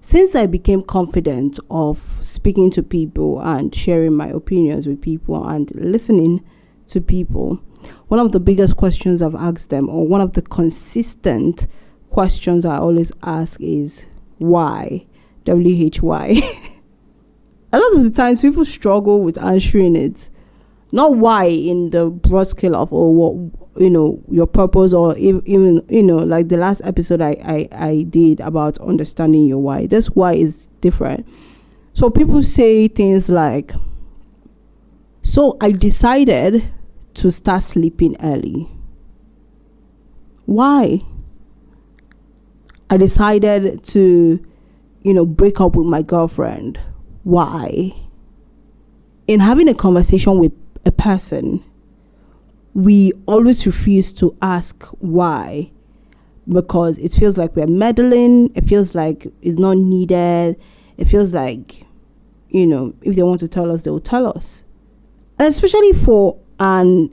since I became confident of speaking to people and sharing my opinions with people and listening to people, one of the biggest questions I've asked them, or one of the consistent questions I always ask, is why? WHY. A lot of the times people struggle with answering it. Not why in the broad scale of, what, your purpose, or even, like the last episode I did about understanding your why. This why is different. So people say things like, so I decided to start sleeping early. Why? I decided to, break up with my girlfriend. Why? In having a conversation with a person, we always refuse to ask why, because it feels like we're meddling. It feels like it's not needed. It feels like, if they want to tell us, they will tell us. And especially for an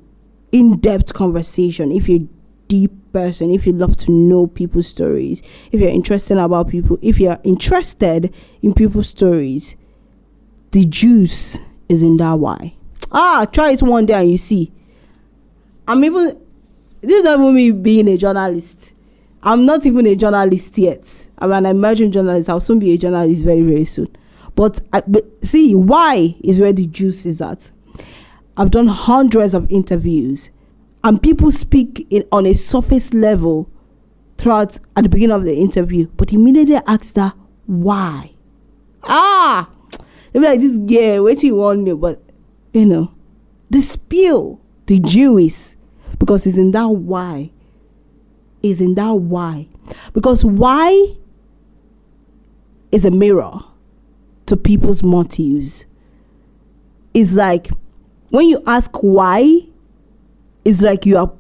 in-depth conversation, if you're a deep person, if you love to know people's stories, if you're interested about people, if you're interested in people's stories, the juice is in that why. Try it one day and you see. This is not even me being a journalist. I'm not even a journalist yet. I'm an emerging journalist. I'll soon be a journalist very, very soon. But see, why is where the juice is at. I've done hundreds of interviews, and people speak on a surface level at the beginning of the interview, but immediately ask that why. They'll be like, this girl, what do you want to? But the spill, the juice, because it's in that why. Is in that why. Because why is a mirror to people's motives. It's like when you ask why, it's like you are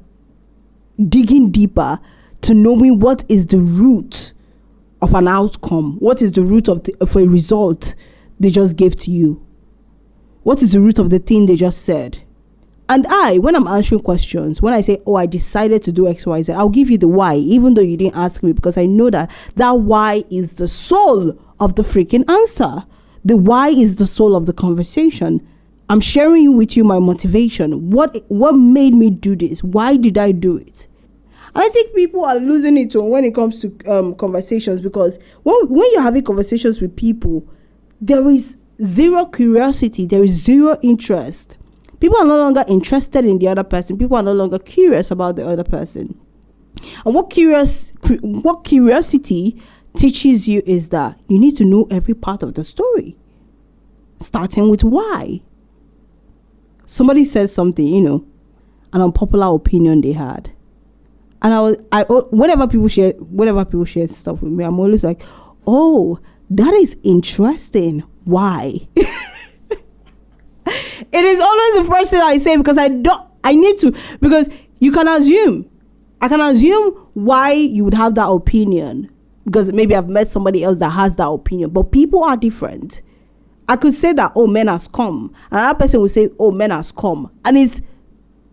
digging deeper to knowing what is the root of an outcome. What is the root of a result they just gave to you? What is the root of the thing they just said? And when I'm answering questions, when I say, I decided to do XYZ, I'll give you the why, even though you didn't ask me, because I know that why is the soul of the freaking answer. The why is the soul of the conversation. I'm sharing with you my motivation. What made me do this? Why did I do it? And I think people are losing it when it comes to conversations, because when you're having conversations with people, there is zero curiosity. There is zero interest. People are no longer interested in the other person. People are no longer curious about the other person. And what curiosity teaches you is that you need to know every part of the story, starting with why. Somebody says something, an unpopular opinion they had, and whenever people share stuff with me, I'm always like, that is interesting. Why? It is always the first thing I say, because I need to, because I can assume why you would have that opinion, because maybe I've met somebody else that has that opinion, but people are different. I could say that, men has come. Another person will say, men has come. And it's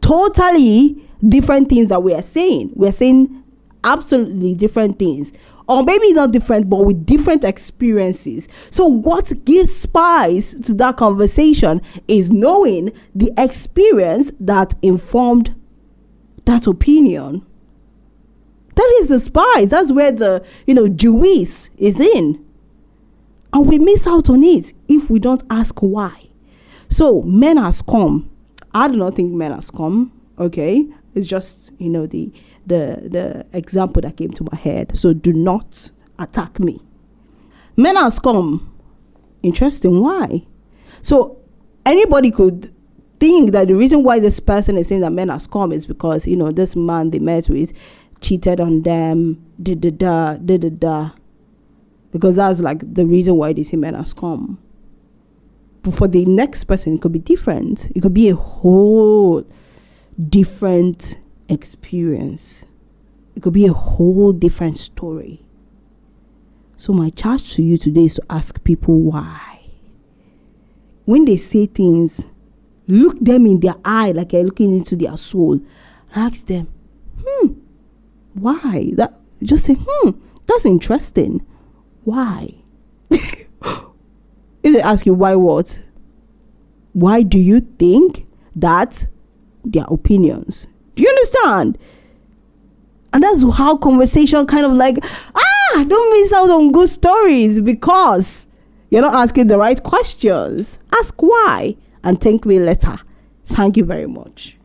totally different things that we are saying. We are saying absolutely different things. Or maybe not different, but with different experiences. So what gives spice to that conversation is knowing the experience that informed that opinion. That is the spice. That's where the, juice is in. And we miss out on it if we don't ask why. So men has come. I do not think men has come. Okay. It's just, the example that came to my head. So do not attack me. Men has come. Interesting. Why? So anybody could think that the reason why this person is saying that men has come is because, this man they met with cheated on them, because that's like the reason why they say men has come. But for the next person, it could be different. It could be a whole different experience. It could be a whole different story. So my charge to you today is to ask people why. When they say things, look them in their eye like you're looking into their soul. Ask them, why? Just say, that's interesting. Why? If they ask you why what? Why do you think that? Their opinions. Do you understand? And that's how conversation kind of like, don't miss out on good stories because you're not asking the right questions. Ask why and thank me later. Thank you very much.